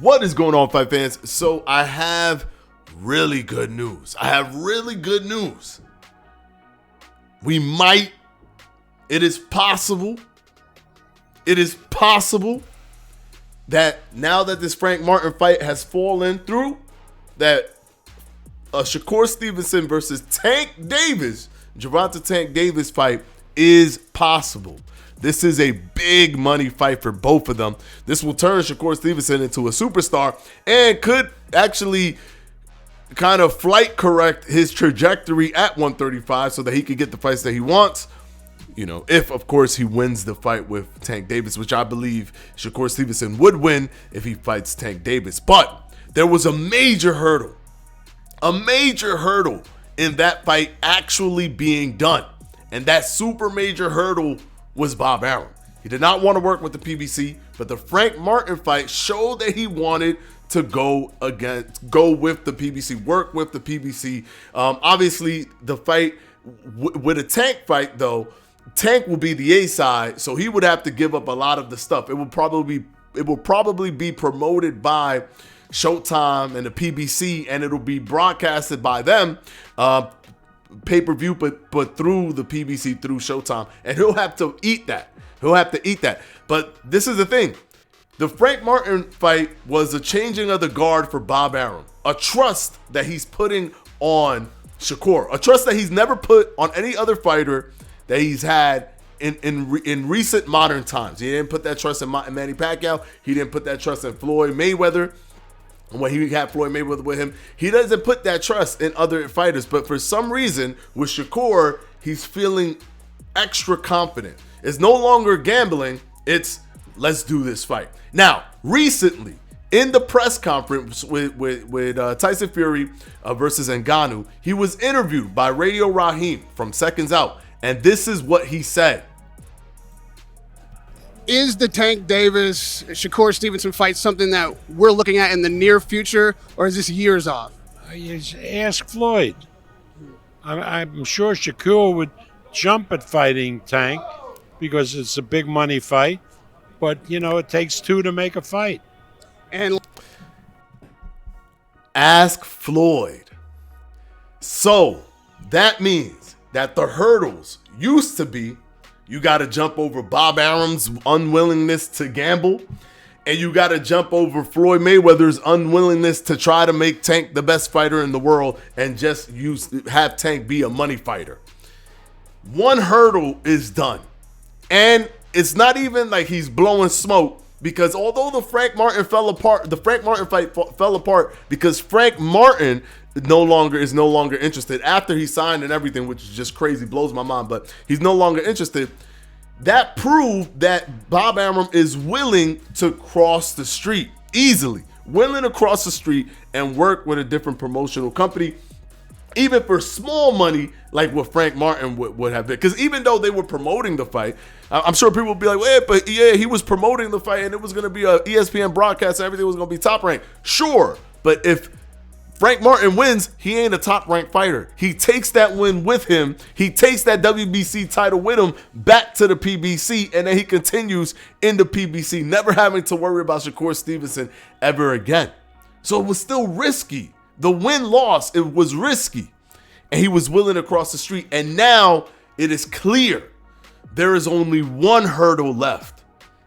What is going on, fight fans? So I have really good news. It is possible that now that this Frank Martin fight has fallen through, that a Shakur Stevenson versus Tank Davis, Gervonta Tank Davis fight is possible. This is a big money fight for both of them. This will turn Shakur Stevenson into a superstar and could actually kind of flight correct his trajectory at 135 so that he can get the fights that he wants. You know, if, of course, he wins the fight with Tank Davis, which I believe Shakur Stevenson would win if he fights Tank Davis. But there was a major hurdle in that fight actually being done. And that super major hurdle was Bob Arum. He did not want to work with the PBC, but the Frank Martin fight showed that he wanted to go with the PBC, work with the PBC. Obviously, the fight with a Tank fight, though, Tank will be the A side, so he would have to give up a lot of the stuff. It will probably be promoted by Showtime and the PBC, and it'll be broadcasted by them. Pay-per-view, but through the PBC, through Showtime, and he'll have to eat that. But this is the thing. The Frank Martin fight was a changing of the guard for Bob Arum, a trust that he's putting on Shakur, a trust that he's never put on any other fighter that he's had in recent modern times. He didn't put that trust in Manny Pacquiao. He didn't put that trust in Floyd Mayweather. When he had Floyd Mayweather with him, he doesn't put that trust in other fighters. But for some reason, with Shakur, he's feeling extra confident. It's no longer gambling. It's let's do this fight. Now, recently, in the press conference with Tyson Fury versus Ngannou, he was interviewed by Radio Raheem from Seconds Out. And this is what he said. Is the Tank Davis Shakur Stevenson fight something that we're looking at in the near future, or is this years off? Ask Floyd. I'm sure Shakur would jump at fighting Tank because it's a big money fight, but it takes two to make a fight. And ask Floyd. So that means that the hurdles used to be you got to jump over Bob Arum's unwillingness to gamble, and you got to jump over Floyd Mayweather's unwillingness to try to make Tank the best fighter in the world and just have Tank be a money fighter. One hurdle is done, and it's not even like he's blowing smoke, because although the Frank Martin fight fell apart because Frank Martin is no longer interested after he signed and everything, which is just crazy, blows my mind, but he's no longer interested. That proved that Bob Arum is willing to cross the street easily, willing to cross the street and work with a different promotional company, even for small money, like what Frank Martin would have been. Because even though they were promoting the fight, I'm sure people would be like, wait, but yeah, he was promoting the fight and it was going to be a ESPN broadcast and everything was going to be top ranked. Sure, but if Frank Martin wins, he ain't a top-ranked fighter. He takes that win with him. He takes that WBC title with him back to the PBC, and then he continues in the PBC, never having to worry about Shakur Stevenson ever again. So it was still risky. The win-loss, it was risky, and he was willing to cross the street. And now it is clear there is only one hurdle left,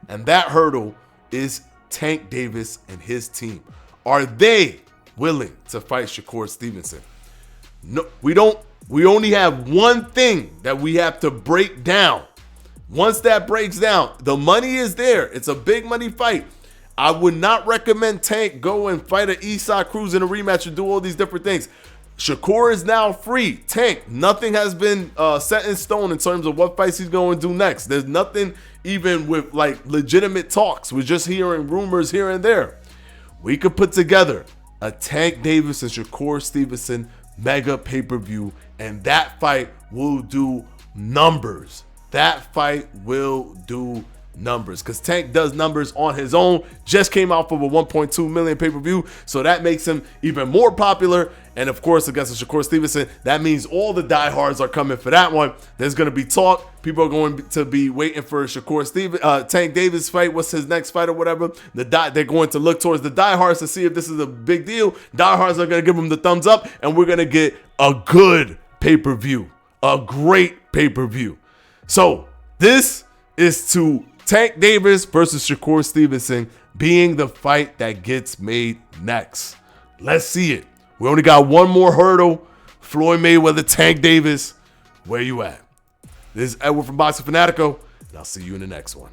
and that hurdle is Tank Davis and his team. Are they willing to fight Shakur Stevenson? No, we don't. We only have one thing that we have to break down. Once that breaks down, the money is there. It's a big money fight. I would not recommend Tank go and fight an Eastside Cruz in a rematch and do all these different things. Shakur is now free. Tank, nothing has been set in stone in terms of what fights he's going to do next. There's nothing even with like legitimate talks. We're just hearing rumors here and there. We could put together a Tank Davis and Shakur Stevenson mega pay-per-view, and that fight will do numbers. That fight will do numbers, because Tank does numbers on his own. Just came out for a 1.2 million pay-per-view, so that makes him even more popular. And of course, against the Shakur Stevenson, that means all the diehards are coming for that one. There's going to be talk. People are going to be waiting for Tank Davis fight. What's his next fight or whatever? They're going to look towards the diehards to see if this is a big deal. Diehards are going to give them the thumbs up, and we're going to get a good pay-per-view, a great pay-per-view. So this is to Tank Davis versus Shakur Stevenson being the fight that gets made next. Let's see it. We only got one more hurdle. Floyd Mayweather, Tank Davis. Where you at? This is Edward from Boxing Fanatico, and I'll see you in the next one.